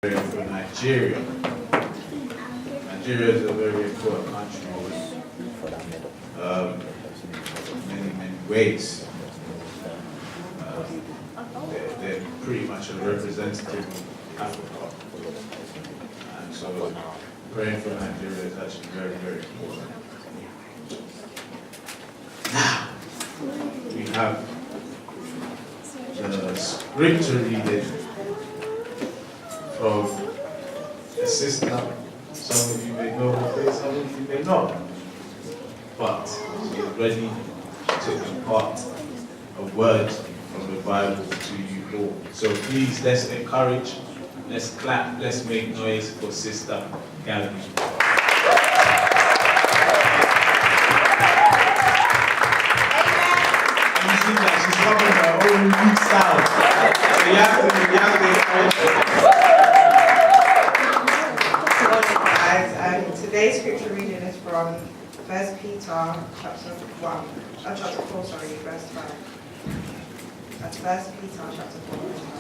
For Nigeria. Nigeria is a very important country in many ways. They're pretty much a representative of Africa. And so praying for Nigeria is actually very, very important. Now, we have the scripture reading from a sister. Some of you may know her face, some of you may not. But she is ready to impart a word from the Bible to you all. So please, let's encourage, let's clap, let's make noise for Sister Gabby. You see that she's coming her own unique style. So you have to Today's scripture reading is from 1 Peter chapter 4, verse 5. That's 1 Peter chapter 4, verse 5.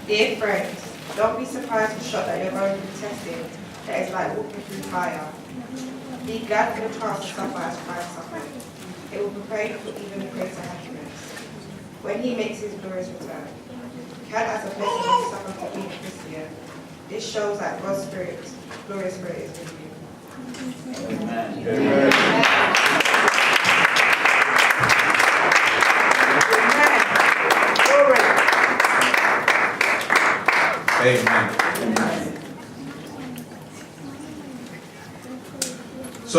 Dear friends, don't be surprised or shocked that you're going through testing that is like walking through fire. Be glad for the chance to suffer as Christ suffered. It will prepare you for even greater happiness when he makes his glorious return. Count as a blessing to suffer for being a Christian. This shows that God's glorious spirit is with you. Amen. Amen. Amen. So,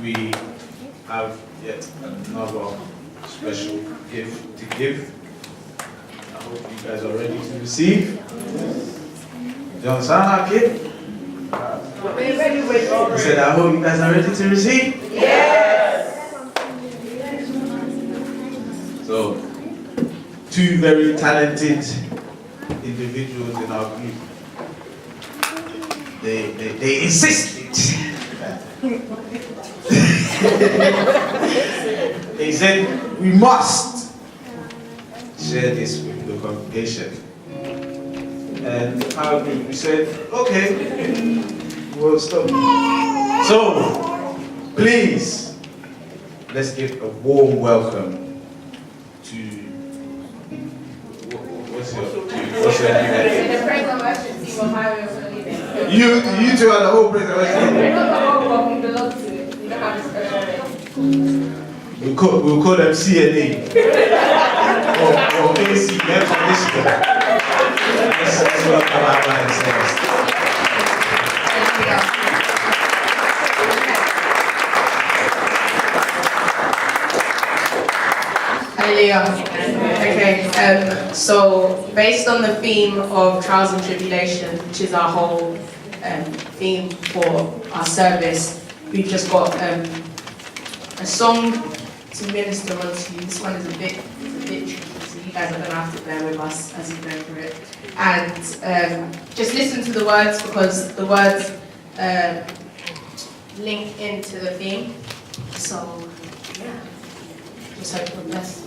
we have yet another special gift to give. I hope you guys are ready to receive. Do you understand our kid? He said, I hope you guys are ready to receive. Yes. So, two very talented individuals in our group. They insisted. They said, we must share this with the congregation. And our group, we said, okay, we'll stop. So, please, let's give a warm welcome to, what's your name? The praise and worship team of Highway of Living. You two are the whole praise and worship team. We're not the whole one, we belong to it. We don't have a special name. We'll call them CNA or AC, air conditioner. Let's welcome our brothers first. Hallelujah. Okay, so based on the theme of trials and tribulation, which is our whole theme for our service, we've just got a song to minister onto you. This one is a bit tricky, so you guys are going to have to bear with us as we go through it. And just listen to the words, because the words link into the theme. So, yeah. Just hope for the best.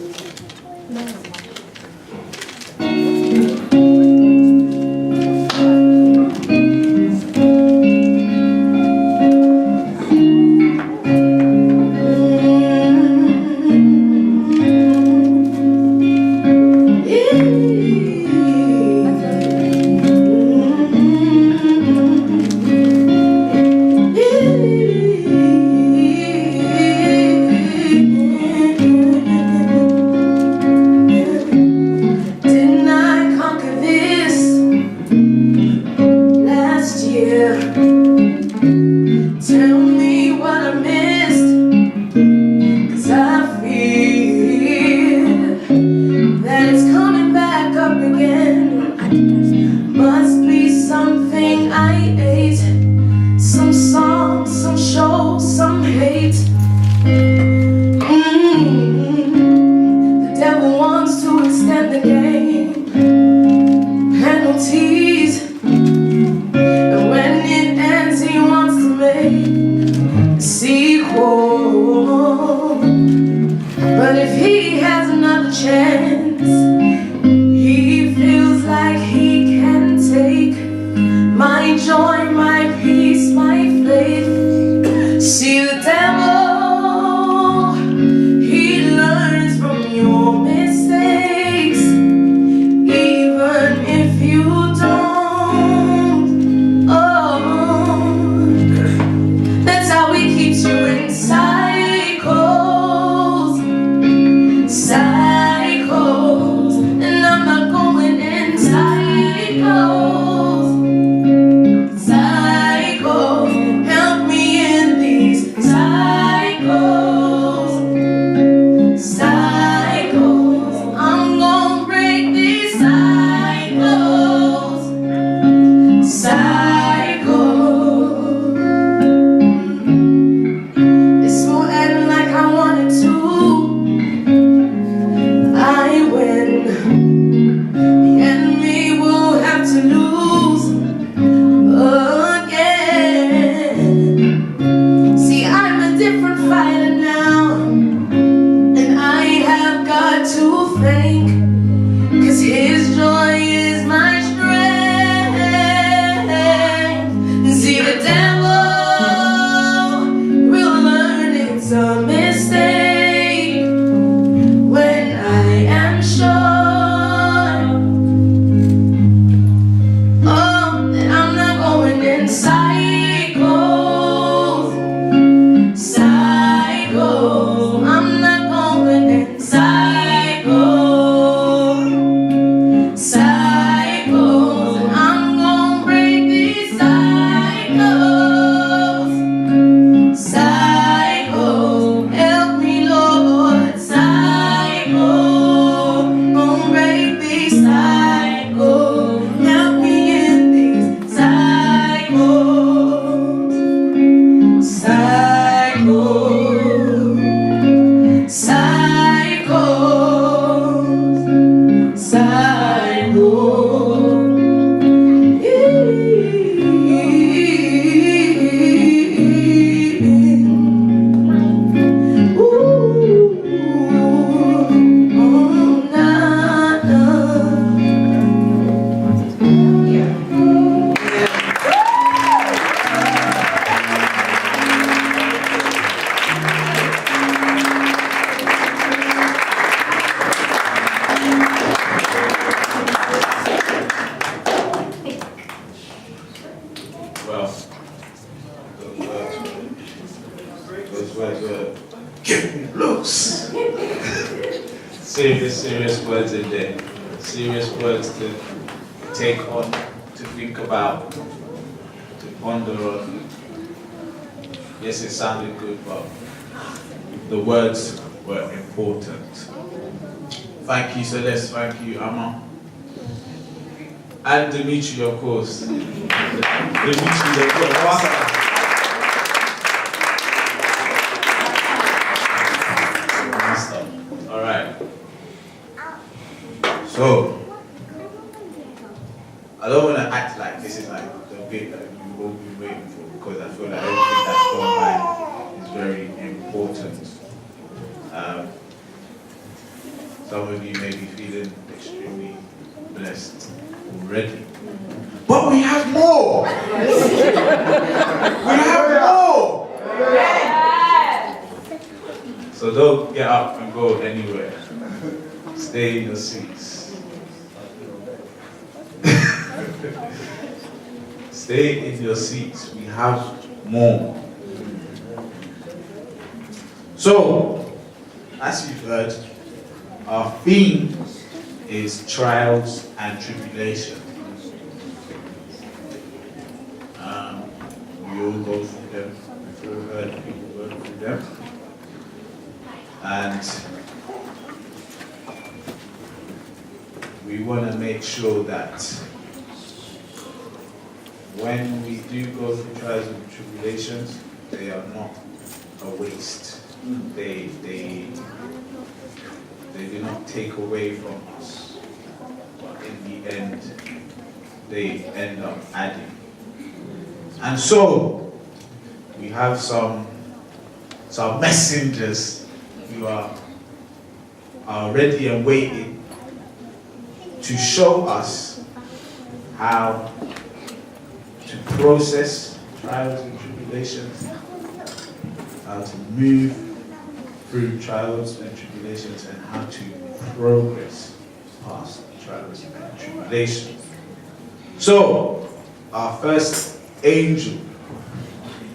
Well, those words were give me loose. Serious words in there. Serious words to take on, to think about, to ponder on. Yes, it sounded good, but the words were important. Thank you, Celeste. Thank you, Amma. And Dimitri, of course. Dimitri, of course. All right. So, I don't want to act like this is like the bit that we will be waiting for, because I feel like everything that's gone by is very important. Some of you may be feeling extremely blessed already. But we have more! We have more! So don't get up and go anywhere. Stay in your seats. Stay in your seats. We have more. So, as you've heard, our theme is trials and tribulation. We all go through them. We've all heard people go through them. And we want to make sure that when we do go through trials and tribulations, they are not a waste. They do not take away from us, but in the end, they end up adding. And so, we have some messengers who are ready and waiting to show us how to process trials and tribulations, how to move through trials and tribulations, and how to progress past trials and tribulations. So, our first angel,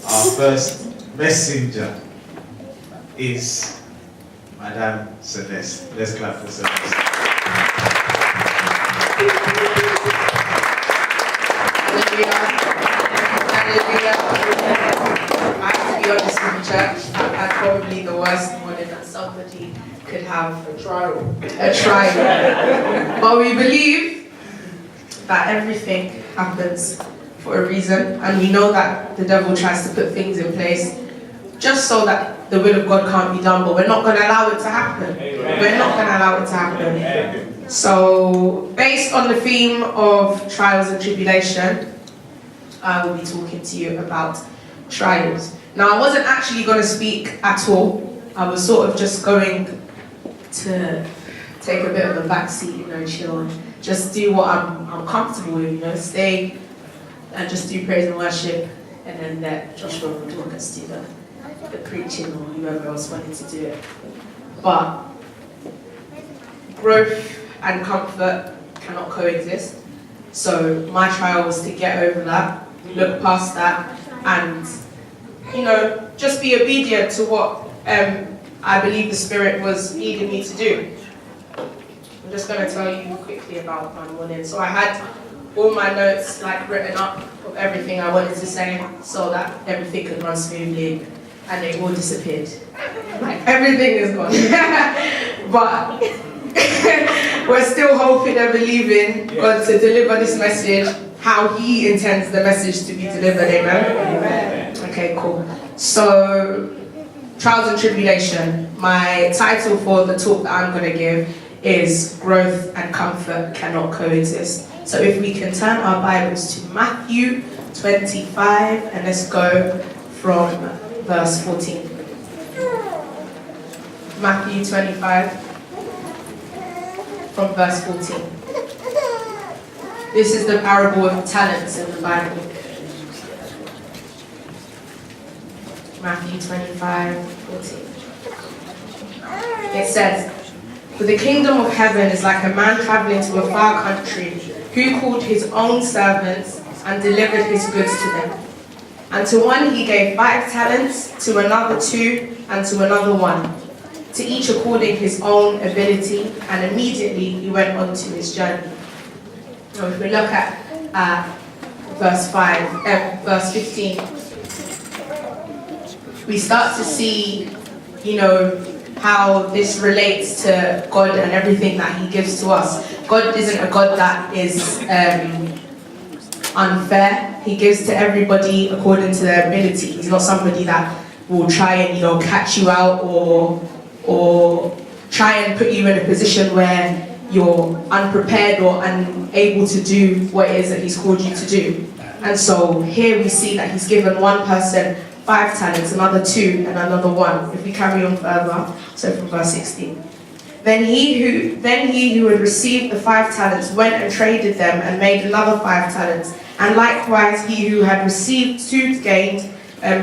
our first messenger is Madame Celeste. Let's clap for Celeste. Hallelujah. I have to be honest with you, church. I've had probably the worst morning that somebody could have a trial. But we believe that everything happens for a reason, and we know that the devil tries to put things in place just so that the will of God can't be done, but we're not going to allow it to happen. Amen. We're not going to allow it to happen. Amen. So, based on the theme of trials and tribulation, I will be talking to you about trials. Now, I wasn't actually going to speak at all. I was sort of just going to take a bit of a backseat, chill, and just do what I'm comfortable with, stay and just do praise and worship, and then let Joshua and Dorcas do the preaching or whoever else wanted to do it. But growth and comfort cannot coexist. So my trial was to get over that, look past that, and just be obedient to what I believe the Spirit was leading me to do. I'm just going to tell you quickly about my morning. So I had all my notes written up of everything I wanted to say so that everything could run smoothly, and they all disappeared. Everything is gone. But we're still hoping and believing God to deliver this message how He intends the message to be delivered. Amen? Okay, cool. So, trials and tribulation. My title for the talk that I'm going to give is Growth and Comfort Cannot Coexist. So if we can turn our Bibles to Matthew 25 and let's go from verse 14. Matthew 25 from verse 14. This is the parable of talents in the Bible. Matthew 25, 14. It says, "For the kingdom of heaven is like a man traveling to a far country, who called his own servants and delivered his goods to them. And to one he gave 5 talents, to another 2, and to another 1, to each according his own ability, and immediately he went on to his journey." Now if we look at verse 15, we start to see, how this relates to God and everything that he gives to us. God isn't a God that is unfair. He gives to everybody according to their ability. He's not somebody that will try and, catch you out or try and put you in a position where you're unprepared or unable to do what it is that he's called you to do. And so here we see that he's given one person 5 talents, another 2, and another 1. If we carry on further, so from verse 16. Then he who had received the 5 talents went and traded them and made another 5 talents. And likewise he who had received 2 gained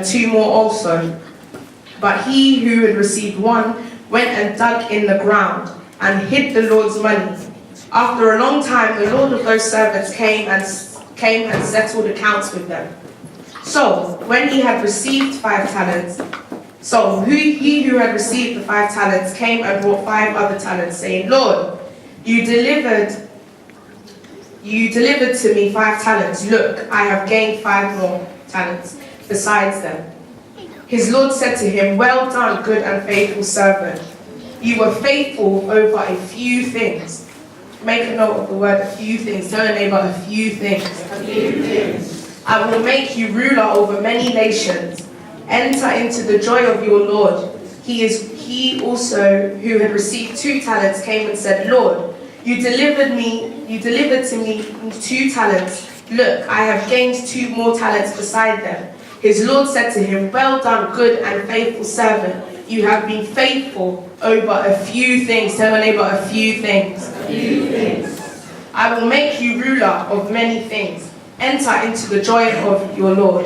2 more also. But he who had received 1 went and dug in the ground and hid the Lord's money. After a long time the Lord of those servants came and settled accounts with them. So, when he had received 5 talents, he who had received the 5 talents came and brought 5 other talents, saying, "Lord, you delivered to me 5 talents. Look, I have gained 5 more talents besides them." His Lord said to him, "Well done, good and faithful servant. You were faithful over a few things." Make a note of the word "a few things." Tell your neighbor, "a few things." A few things. "I will make you ruler over many nations. Enter into the joy of your Lord." He also who had received 2 talents came and said, "Lord, you delivered to me 2 talents. Look, I have gained 2 more talents beside them." His Lord said to him, "Well done, good and faithful servant. You have been faithful over a few things." Tell your neighbor, "a few things." A few things. "I will make you ruler of many things. Enter into the joy of your Lord."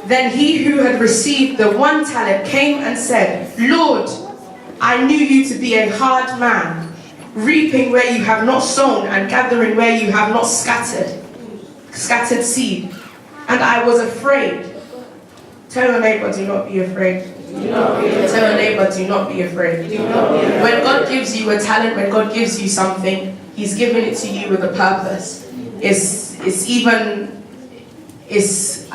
Then he who had received the 1 talent came and said, "Lord, I knew you to be a hard man, reaping where you have not sown and gathering where you have not scattered seed. And I was afraid." Tell your neighbor, "Do not be afraid." Do not be afraid. Tell your neighbor, "Do not be afraid." Do not be afraid. When God gives you a talent, when God gives you something, he's given it to you with a purpose.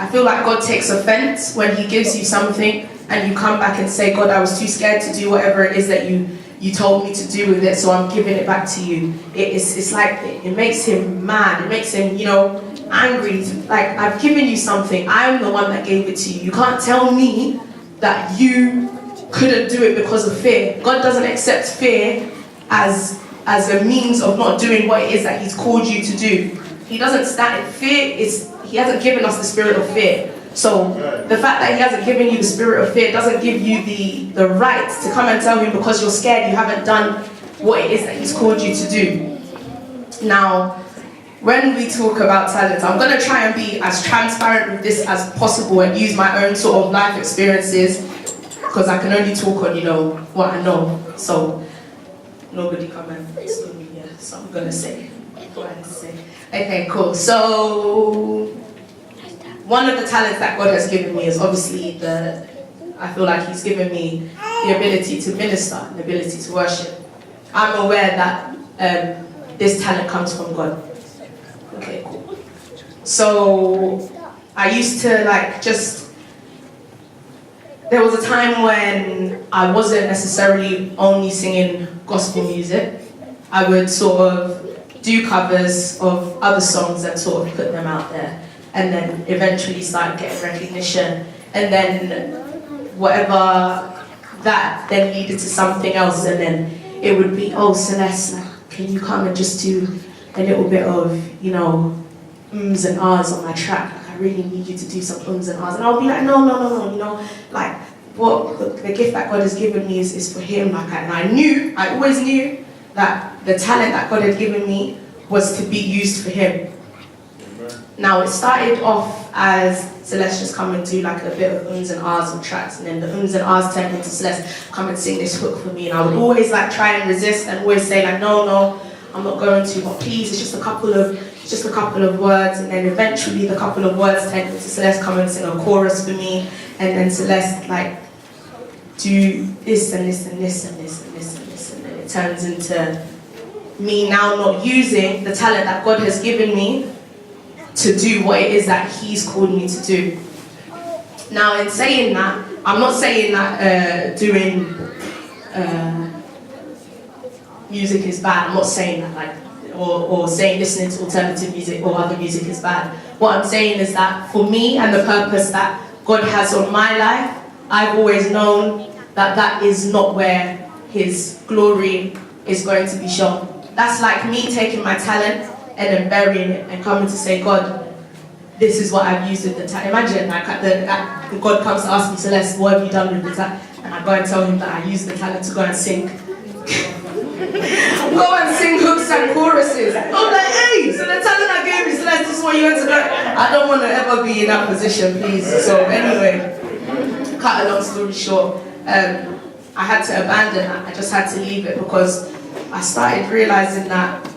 I feel like God takes offense when he gives you something and you come back and say, "God, I was too scared to do whatever it is that you told me to do with it, so I'm giving it back to you." It's like, it makes him mad. It makes him, angry. It's like, I've given you something. I'm the one that gave it to you. You can't tell me that you couldn't do it because of fear. God doesn't accept fear as a means of not doing what it is that he's called you to do. He doesn't stand he hasn't given us the spirit of fear. So the fact that he hasn't given you the spirit of fear doesn't give you the right to come and tell him because you're scared you haven't done what it is that he's called you to do. Now, when we talk about talents, I'm going to try and be as transparent with this as possible and use my own sort of life experiences, because I can only talk on, what I know. So nobody come and stone me here. So I'm going to say what I have to say. Okay, cool. So one of the talents that God has given me is obviously I feel like he's given me the ability to minister, the ability to worship. I'm aware that this talent comes from God. Okay, cool. So I used to there was a time when I wasn't necessarily only singing gospel music. I would sort of do covers of other songs and sort of put them out there, and then eventually start getting recognition. And then whatever that then leaded to something else, and then it would be, oh, Celeste, like, can you come and just do a little bit of, you know, ums and ahs on my track? Like, I really need you to do some ums and ahs. And I'll be like, no, you know, like, what the gift that God has given me is for him. Like, and I always knew that the talent that God had given me was to be used for him. Now, it started off as Celeste just come and do like a bit of ums and ahs on tracks, and then the ums and ahs turned into Celeste, come and sing this hook for me. And I would always like try and resist and always say like, no, I'm not going to, but please, it's just a couple of words. And then eventually the couple of words turned into Celeste come and sing a chorus for me, and then Celeste like do this and this and this and this and this and this, and then it turns into me now not using the talent that God has given me to do what it is that he's called me to do. Now, in saying that, I'm not saying that doing music is bad. I'm not saying that, like, or saying listening to alternative music or other music is bad. What I'm saying is that for me and the purpose that God has on my life, I've always known that that is not where his glory is going to be shown. That's like me taking my talent and then burying it and coming to say, God, this is what I've used with the talent. Imagine like God comes to ask me, Celeste, what have you done with the talent? And I go and tell him that I used the talent to go and sing. Go and sing hooks and choruses. I'm like, hey, so the talent I gave you, Celeste, this is what you want to do. I don't want to ever be in that position, please. So anyway, cut a long story short, I had to abandon that. I just had to leave it because I started realizing that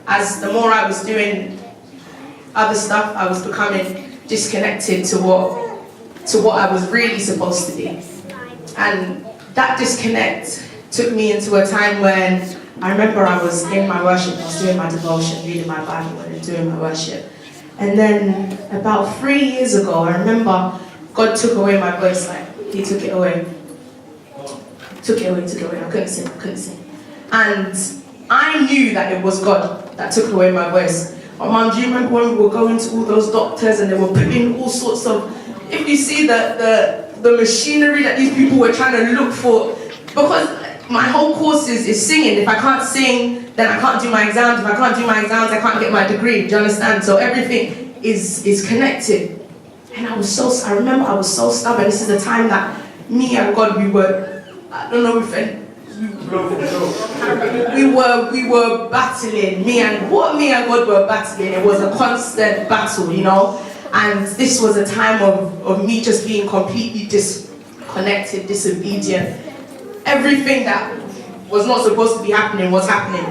as the more I was doing other stuff, I was becoming disconnected to what I was really supposed to be. And that disconnect took me into a time when I remember I was in my worship, I was doing my devotion, reading my Bible and doing my worship. And then about 3 years ago, I remember God took away my voice, like he took it away. Took it away, I couldn't sing. And I knew that it was God that took away my voice. But Mom, do you remember when we were going to all those doctors and they were putting all sorts of, if you see the machinery that these people were trying to look for, because my whole course is singing. If I can't sing, then I can't do my exams. If I can't do my exams, I can't get my degree. Do you understand? So everything is connected. And I remember I was so stubborn. This is the time that me and God, we were, I don't know if we were battling. Me and God were battling. It was a constant battle, you know. And this was a time of me just being completely disconnected, disobedient. Everything that was not supposed to be happening was happening.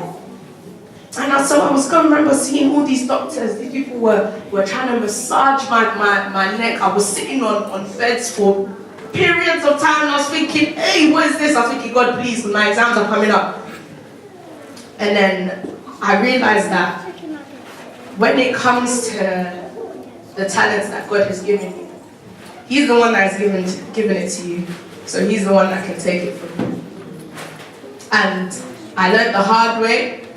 And so I remember seeing all these doctors. These people were trying to massage my neck. I was sitting on beds for periods of time and I was thinking, hey, what is this? I was thinking, God, please, my exams are coming up. And then I realized that when it comes to the talents that God has given you, he's the one that has given it to you. So he's the one that can take it from you. And I learned the hard way,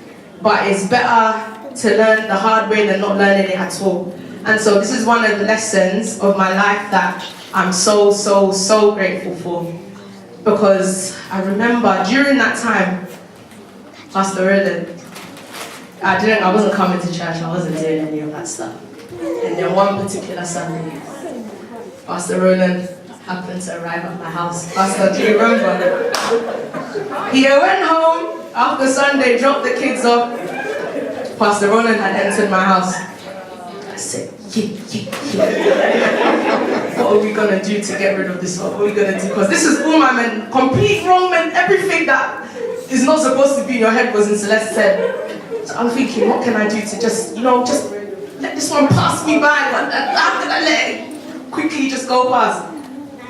but it's better to learn the hard way than not learning it at all. And so this is one of the lessons of my life that I'm so grateful for. Because I remember during that time, Pastor Roland, I wasn't coming to church, I wasn't doing any of that stuff. And then one particular Sunday, Pastor Roland happened to arrive at my house. Pastor, do you remember? He went home after Sunday, dropped the kids off. Pastor Roland had entered my house. I said, what are we gonna do to get rid of this? What are we gonna do? Because this is all my men, complete wrong men, everything that is not supposed to be in your head was in Celeste's head. So I'm thinking, what can I do to just let this one pass me by? How can I let it quickly just go past?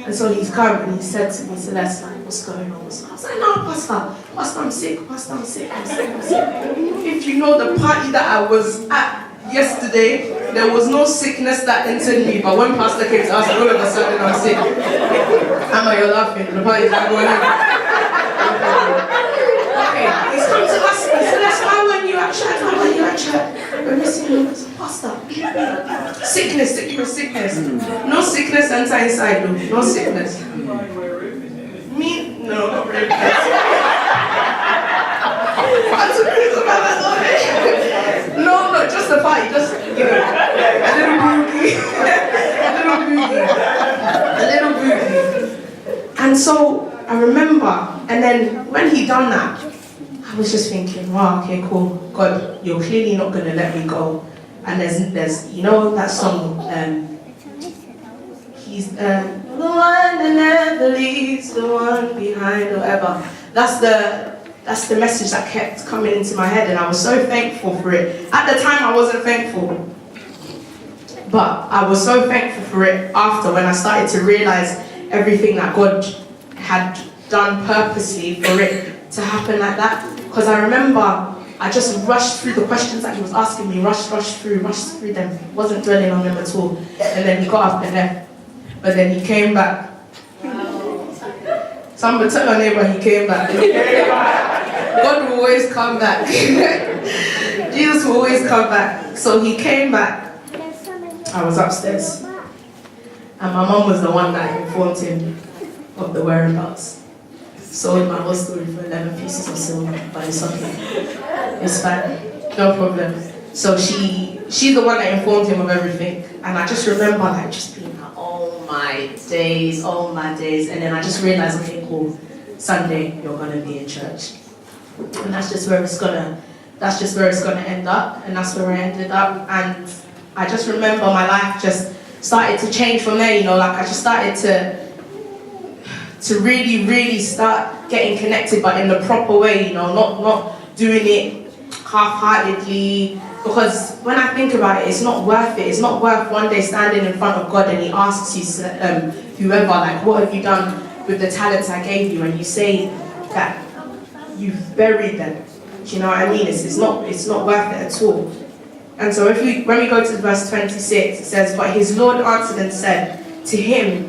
And so he's come and he said to me, Celeste, like, what's going on? I was like, no, Pastor, I'm sick. If you know the party that I was at yesterday, there was no sickness that entered me, but when Pastor came to us, all of a sudden I'm sick. Amma, you're laughing, the party's not going on. Okay, he's come to ask me, Celeste, why weren't you at church? We're missing you, Pastor. Sickness. No sickness enter inside, no sickness. sorry. No, not just the party, just, you know, a little boogie. a little boogie. And so I remember, and then when he done that, I was just thinking, wow, okay, cool. God, you're clearly not gonna let me go. And there's you know that song, he's the one that never leaves, the one behind, or whatever. That's the message that kept coming into my head, and I was so thankful for it. At the time, I wasn't thankful, but I was so thankful for it after, when I started to realize everything that God had done purposely for it to happen like that. Because I remember I just rushed through the questions that he was asking me, rushed through them, wasn't dwelling on them at all. And then he got up and left. But then he came back. Somebody tell your neighbor he came back. God will always come back. Jesus will always come back. So he came back. I was upstairs. And my mom was the one that informed him of the whereabouts. Sold my whole story for 11 pieces of silver, but it's okay. It's fine. No problem. So she's the one that informed him of everything. And I just remember like just being like, oh my days. And then I just realized, okay, cool, Sunday you're gonna be in church. And that's just where it's gonna end up. And that's where I ended up. And I just remember my life just started to change from there, you know, like I just started to really, really start getting connected, but in the proper way, you know, not doing it half-heartedly. Because when I think about it, it's not worth it. It's not worth one day standing in front of God and he asks you, whoever, like, what have you done with the talents I gave you? And you say that you've buried them. Do you know what I mean? It's not worth it at all. And so when we go to verse 26, it says, but his Lord answered and said to him,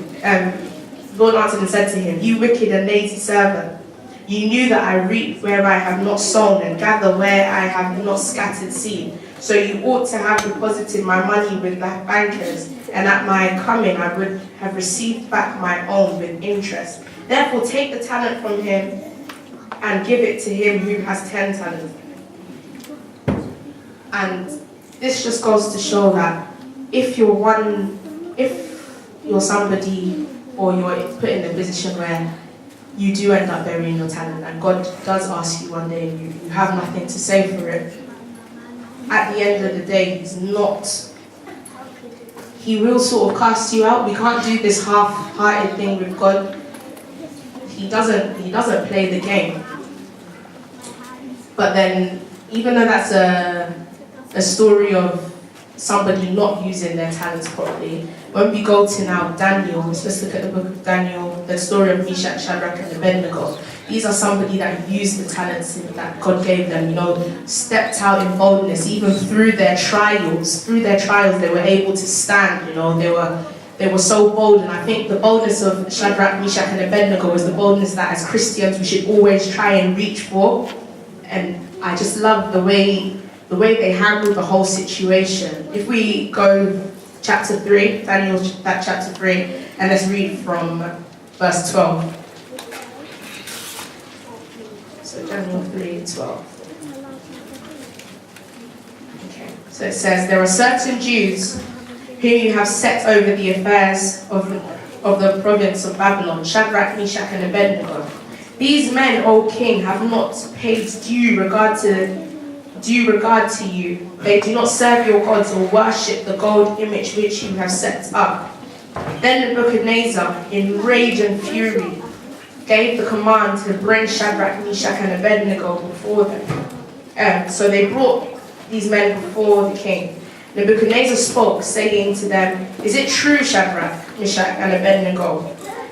you wicked and lazy servant, you knew that I reap where I have not sown and gather where I have not scattered seed. So you ought to have deposited my money with the bankers, and at my coming I would have received back my own with interest. Therefore take the talent from him and give it to him who has 10 talents. And this just goes to show that if you're somebody, or you're put in a position where you do end up burying your talent, and God does ask you one day and you have nothing to say for it, at the end of the day, he will sort of cast you out. We can't do this half-hearted thing with God. He doesn't play the game. But then, even though that's a story of somebody not using their talents properly, when we go to now Daniel, let's look at the book of Daniel, the story of Meshach, Shadrach, and Abednego. These are somebody that used the talents that God gave them, you know, stepped out in boldness, even through their trials. Through their trials, they were able to stand, you know, they were so bold. And I think the boldness of Shadrach, Meshach, and Abednego is the boldness that as Christians we should always try and reach for. And I just love the way they handled the whole situation. If we go chapter 3, Daniel chapter 3, and let's read from verse 12. So Daniel 3:12. Okay. So it says, there are certain Jews whom you have set over the affairs of the province of Babylon, Shadrach, Meshach, and Abednego. These men, O king, have not paid due regard to you. They do not serve your gods or worship the gold image which you have set up. Then Nebuchadnezzar, in rage and fury, gave the command to bring Shadrach, Meshach, and Abednego before them. So they brought these men before the king. Nebuchadnezzar spoke, saying to them, is it true, Shadrach, Meshach, and Abednego,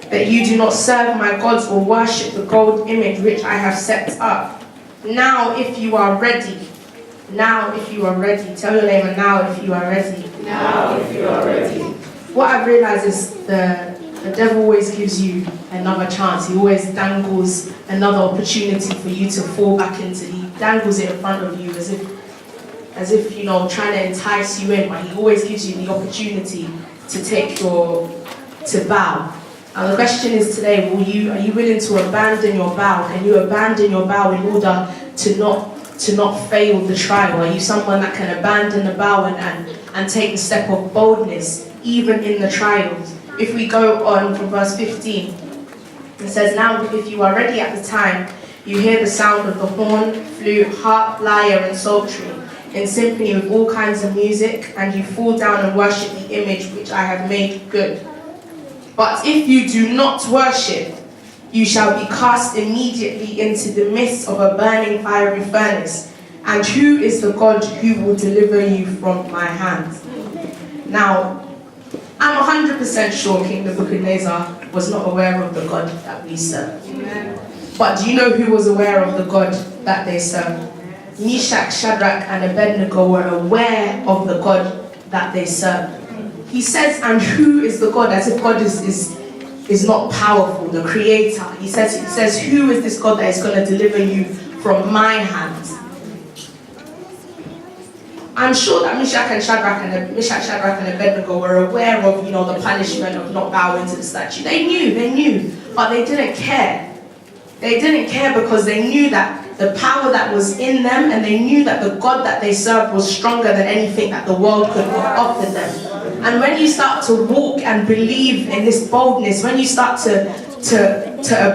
that you do not serve my gods or worship the gold image which I have set up? Now if you are ready, tell your neighbor, now if you are ready. Now if you are ready. What I've realized is the devil always gives you another chance. He always dangles another opportunity for you to fall back into. He dangles it in front of you as if you know, trying to entice you in, but he always gives you the opportunity to bow. And the question is today, are you willing to abandon your bow? Can you abandon your bow in order to not fail the trial? Are you someone that can abandon the bow and take the step of boldness even in the trials? If we go on from verse 15, it says, now if you are ready at the time, you hear the sound of the horn, flute, harp, lyre, and psaltery, in symphony with all kinds of music, and you fall down and worship the image which I have made good. But if you do not worship, you shall be cast immediately into the midst of a burning fiery furnace. And who is the God who will deliver you from my hand? Now, I'm 100% sure King Nebuchadnezzar was not aware of the God that we serve. Amen. But do you know who was aware of the God that they serve? Meshach, Shadrach, and Abednego were aware of the God that they serve. He says, and who is the God? As if God is not powerful, the creator. He says, who is this God that is going to deliver you from my hand? I'm sure that Meshach, Shadrach, and Abednego were aware of, the punishment of not bowing to the statue. They knew, but they didn't care. They didn't care because they knew that the power that was in them, and they knew that the God that they served was stronger than anything that the world could offer them. And when you start to walk and believe in this boldness, when you start to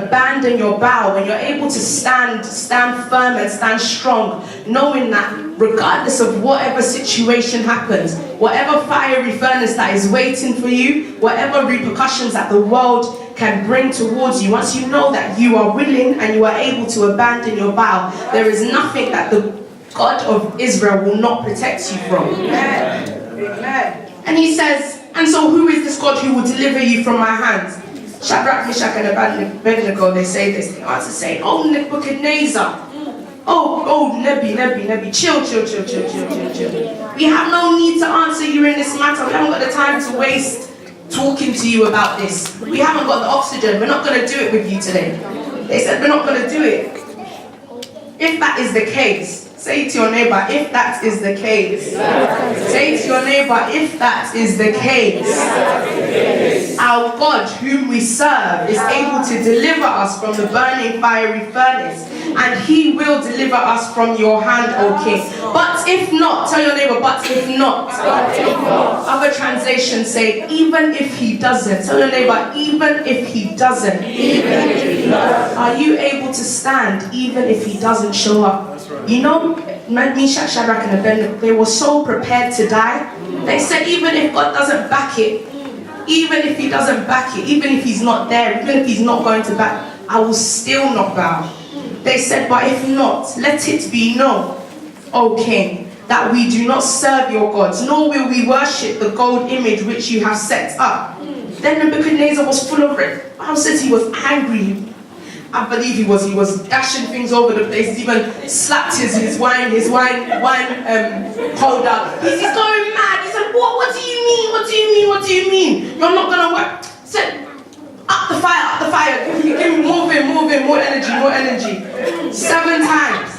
abandon your bow, when you're able to stand firm and stand strong, knowing that regardless of whatever situation happens, whatever fiery furnace that is waiting for you, whatever repercussions that the world can bring towards you, once you know that you are willing and you are able to abandon your bow, there is nothing that the God of Israel will not protect you from. Amen. And he says, and so who is this God who will deliver you from my hands? Shadrach, Meshach, and Abednego, they say this. They answer saying, oh, Nebuchadnezzar. Oh, Nebi, chill. We have no need to answer you in this matter. We haven't got the time to waste talking to you about this. We haven't got the oxygen. We're not going to do it with you today. They said, we're not going to do it. If that is the case, say to your neighbor, if that is the case. Say to your neighbor, if that is the case. Our God, whom we serve, is able to deliver us from the burning fiery furnace, and he will deliver us from your hand, O King. But if not, tell your neighbor, but if not. Other translations say, even if he doesn't. Tell your neighbor, even if he doesn't. Are you able to stand even if he doesn't show up? You know, Meshach, Shadrach, and Abednego, they were so prepared to die. They said, even if God doesn't back it, even if he doesn't back it, even if he's not there, even if he's not going to back, I will still not bow. They said, but if not, let it be known, O King, that we do not serve your gods, nor will we worship the gold image which you have set up. Then Nebuchadnezzar was full of it. Bible says he was angry. I believe he was dashing things over the place. He even slapped his wine holder. He's going mad. He said, what do you mean? What do you mean? You're not gonna work. He said, up the fire. Give me more energy. 7 times.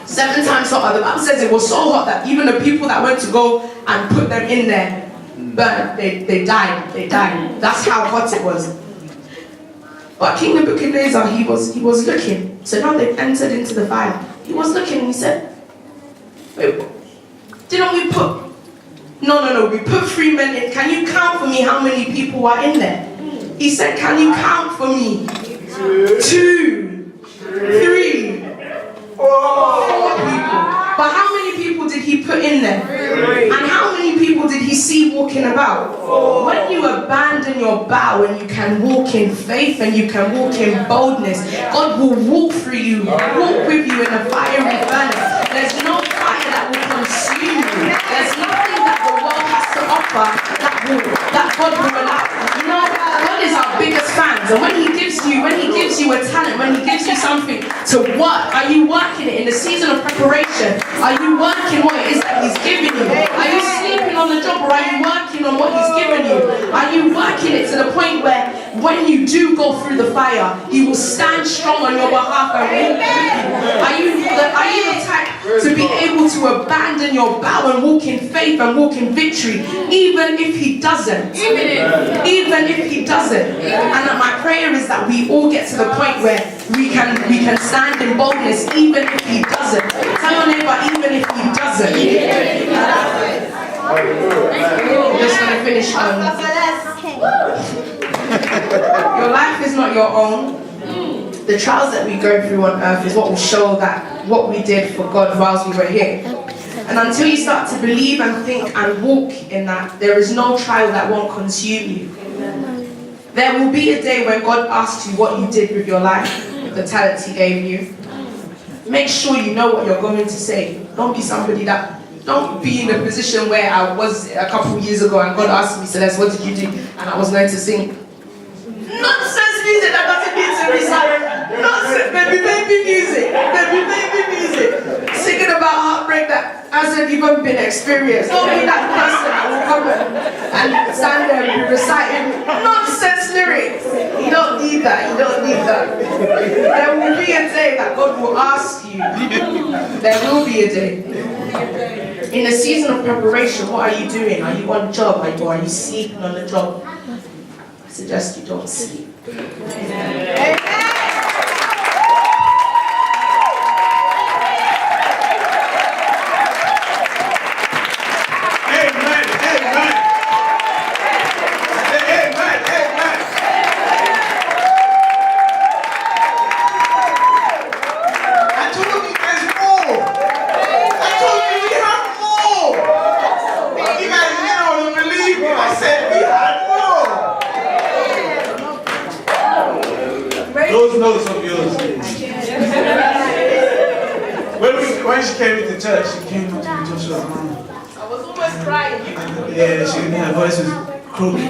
7 times hotter. The Bible says it was so hot that even the people that went to go and put them in there, but they died. That's how hot it was. But King Nebuchadnezzar, he was looking. So now they've entered into the fire. He was looking and he said, wait, didn't we put... No, we put 3 men in. Can you count for me how many people are in there? He said, can you count for me? 2, 3, 4 people. But how many people did he put in there? 3. And how many people did he see walking about? 4. When you abandon your bow and you can walk in faith and you can walk in boldness, God will walk through you, walk with you in a fiery furnace. There's no fire that will consume you. There's nothing that the world has to offer that God will allow. You know, God is our biggest fans, and when he gives you a talent, when he gives you something to work, are you working it in the season of preparation? Are you working what it is that he's giving you? Are you sleeping on the job, or are you working on what He's given you? Are you working it to the point where when you do go through the fire, He will stand strong on your behalf and walk with you? Are you the type to be able to abandon your bow and walk in faith and walk in victory, even if He doesn't? Even if He doesn't. And my prayer is that we all get to the point where we can stand in boldness, even if He doesn't. Tell your neighbor, even if He doesn't. I'm just going to finish on. Your life is not your own. The trials that we go through on earth is what will show that what we did for God whilst we were here. And until you start to believe and think and walk in that, there is no trial that won't consume you. There will be a day when God asks you what you did with your life, the talents He gave you. Make sure you know what you're going to say. Don't be somebody that, don't be in a position where I was a couple of years ago and God asked me, Celeste, what did you do? And I was going to sing nonsense music that doesn't need to be sung. Nonsense, baby music. Singing about heartbreak that hasn't even been experienced. Don't be that person that will come and stand there and be reciting nonsense lyrics. You don't need that. There will be a day that God will ask you. There will be a day. In the season of preparation, what are you doing? Are you on the job? Or are you sleeping on the job? I suggest you don't sleep. Amen. Those notes of yours. When she came into church, she came up to me, Joshua. I was almost crying. Yeah, her voice was croaky.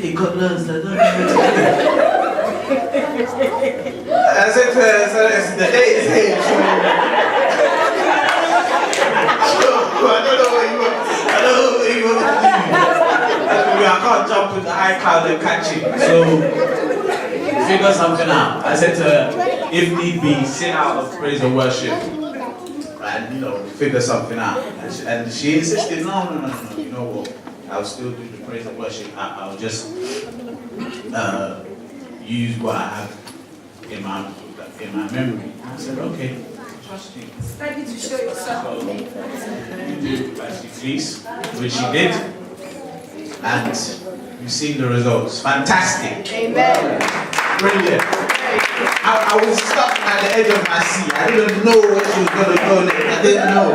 It got lost. I said to her, the day is here. I don't know what you want to do. I can't jump with the high cloud and catch it. So, figure something out. I said to her, if need be, sing out of praise and worship. And, figure something out. And she insisted, no. You know what? I'll still do the praise and worship. I'll just use what I have in my memory. I said, okay, trust you. Ready to show yourself. So, you do as you please, which she did, and you've seen the results. Fantastic. Amen. Brilliant. I was stuck at the edge of my seat. I didn't know what she was going to go next. I didn't know.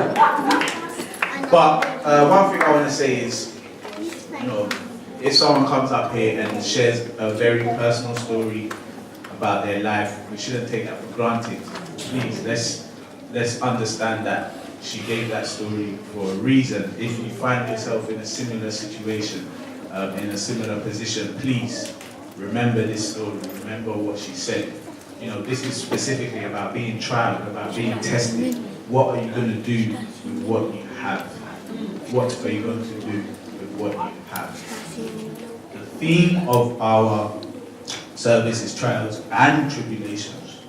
But one thing I want to say is, if someone comes up here and shares a very personal story about their life, we shouldn't take that for granted. Please, let's understand that she gave that story for a reason. If you find yourself in a similar situation, in a similar position, please remember this story. Remember what she said. This is specifically about being tried, about being tested. What are you going to do with what you have? What are you going to do with what you have? The theme of our service is trials and tribulations.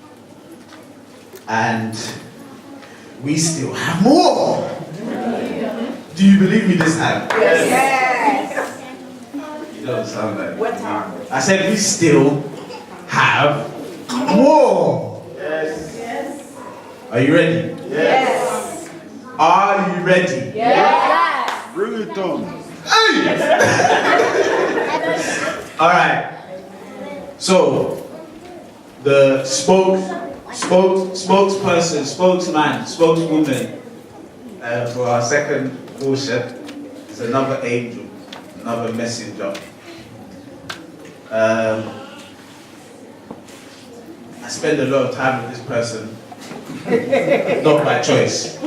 And we still have more. Do you believe me this time? Yes. You don't sound like it. I said we still have more. Yes. Are you ready? Yes. Are you ready? Yes. Bring it on. Hey! All right. So the spokesperson, spokesman, spokeswoman for our second portion is another angel, another messenger. I spend a lot of time with this person, not by choice.